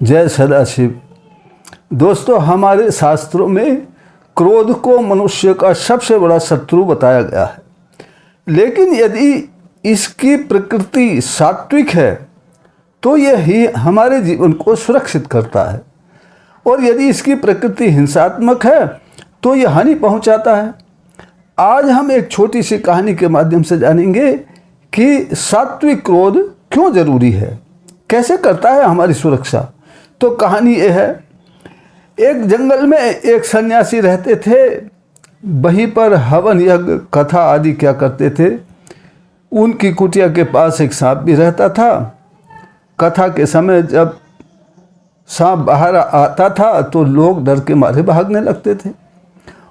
जय सदाशिव। दोस्तों, हमारे शास्त्रों में क्रोध को मनुष्य का सबसे बड़ा शत्रु बताया गया है, लेकिन यदि इसकी प्रकृति सात्विक है तो यह ही हमारे जीवन को सुरक्षित करता है, और यदि इसकी प्रकृति हिंसात्मक है तो यह हानि पहुंचाता है। आज हम एक छोटी सी कहानी के माध्यम से जानेंगे कि सात्विक क्रोध क्यों जरूरी है, कैसे करता है हमारी सुरक्षा। तो कहानी ये है, एक जंगल में एक सन्यासी रहते थे। वहीं पर हवन यज्ञ कथा आदि क्या करते थे। उनकी कुटिया के पास एक सांप भी रहता था। कथा के समय जब सांप बाहर आता था तो लोग डर के मारे भागने लगते थे,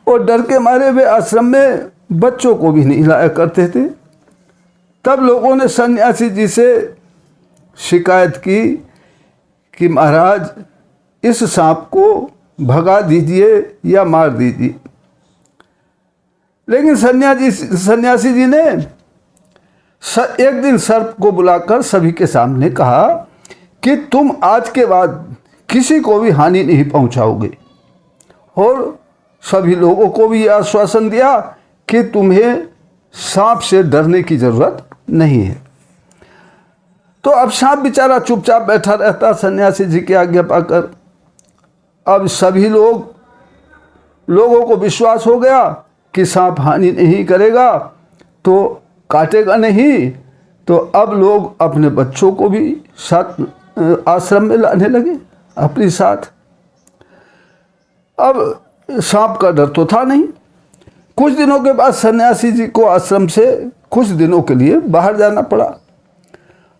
और डर के मारे वे आश्रम में बच्चों को भी नहीं लाया करते थे। तब लोगों ने सन्यासी जी से शिकायत की कि महाराज, इस सांप को भगा दीजिए या मार दीजिए। लेकिन सन्यासी जी ने एक दिन सर्प को बुलाकर सभी के सामने कहा कि तुम आज के बाद किसी को भी हानि नहीं पहुंचाओगे, और सभी लोगों को भी यह आश्वासन दिया कि तुम्हें सांप से डरने की जरूरत नहीं है। तो अब सांप बेचारा चुपचाप बैठा रहता सन्यासी जी की आज्ञा पाकर। अब सभी लोगों को विश्वास हो गया कि सांप हानि नहीं करेगा, तो काटेगा नहीं। तो अब लोग अपने बच्चों को भी साथ आश्रम में लाने लगे अपने साथ। अब सांप का डर तो था नहीं। कुछ दिनों के बाद सन्यासी जी को आश्रम से कुछ दिनों के लिए बाहर जाना पड़ा।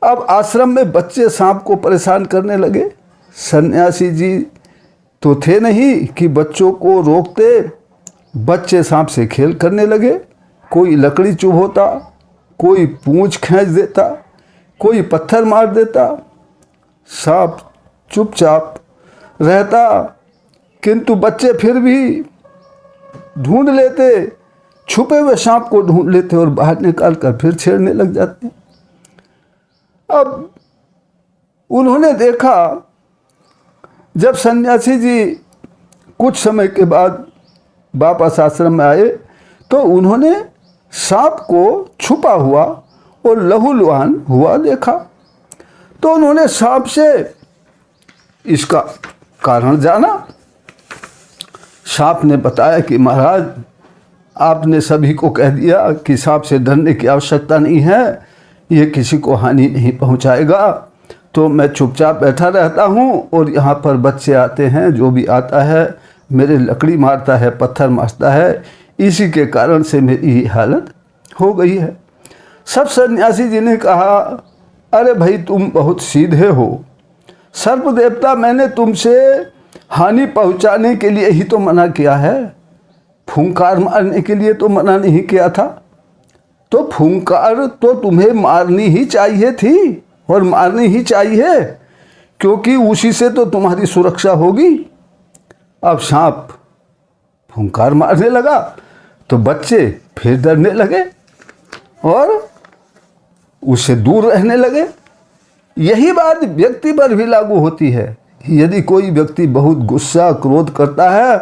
अब आश्रम में बच्चे सांप को परेशान करने लगे। सन्यासी जी तो थे नहीं कि बच्चों को रोकते। बच्चे सांप से खेल करने लगे। कोई लकड़ी चुभोता, कोई पूंछ खींच देता, कोई पत्थर मार देता। सांप चुपचाप रहता, किंतु बच्चे फिर भी ढूंढ लेते, छुपे हुए सांप को ढूंढ लेते और बाहर निकाल कर फिर छेड़ने लग जाते। अब उन्होंने देखा, जब सन्यासी जी कुछ समय के बाद वापस आश्रम में आए तो उन्होंने सांप को छुपा हुआ और लहूलुहान हुआ देखा। तो उन्होंने सांप से इसका कारण जाना। सांप ने बताया कि महाराज, आपने सभी को कह दिया कि सांप से डरने की आवश्यकता नहीं है, ये किसी को हानि नहीं पहुंचाएगा, तो मैं चुपचाप बैठा रहता हूँ और यहाँ पर बच्चे आते हैं, जो भी आता है मेरे लकड़ी मारता है, पत्थर मारता है, इसी के कारण से मेरी हालत हो गई है। सब सन्यासी जी ने कहा, अरे भाई, तुम बहुत सीधे हो। सर्प देवता, मैंने तुमसे हानि पहुँचाने के लिए ही तो मना किया है, फूंकार मारने के लिए तो मना नहीं किया था। तो फूंकार तो तुम्हें मारनी ही चाहिए थी, और मारनी ही चाहिए, क्योंकि उसी से तो तुम्हारी सुरक्षा होगी। अब सांप फूंकार मारने लगा तो बच्चे फिर डरने लगे और उससे दूर रहने लगे। यही बात व्यक्ति पर भी लागू होती है। यदि कोई व्यक्ति बहुत गुस्सा क्रोध करता है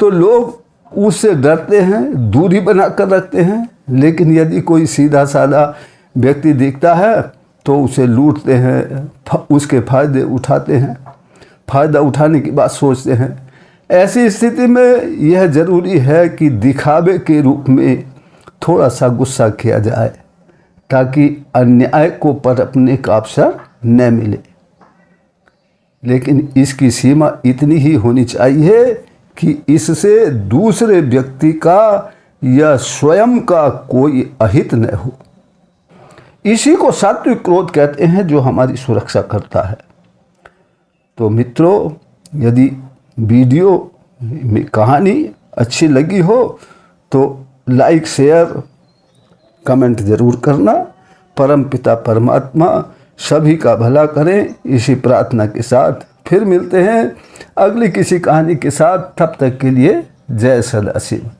तो लोग उससे डरते हैं, दूरी बनाकर रखते हैं। लेकिन यदि कोई सीधा साधा व्यक्ति दिखता है तो उसे लूटते हैं, उसके फायदे उठाते हैं, फ़ायदा उठाने की बात सोचते हैं। ऐसी स्थिति में यह ज़रूरी है कि दिखावे के रूप में थोड़ा सा गुस्सा किया जाए, ताकि अन्याय को परखने का अवसर न मिले। लेकिन इसकी सीमा इतनी ही होनी चाहिए कि इससे दूसरे व्यक्ति का या स्वयं का कोई अहित न हो। इसी को सात्विक क्रोध कहते हैं, जो हमारी सुरक्षा करता है। तो मित्रों, यदि वीडियो में कहानी अच्छी लगी हो तो लाइक, शेयर, कमेंट ज़रूर करना। परमपिता परमात्मा सभी का भला करें, इसी प्रार्थना के साथ फिर मिलते हैं अगली किसी कहानी के साथ। तब तक के लिए जय सदाशिव।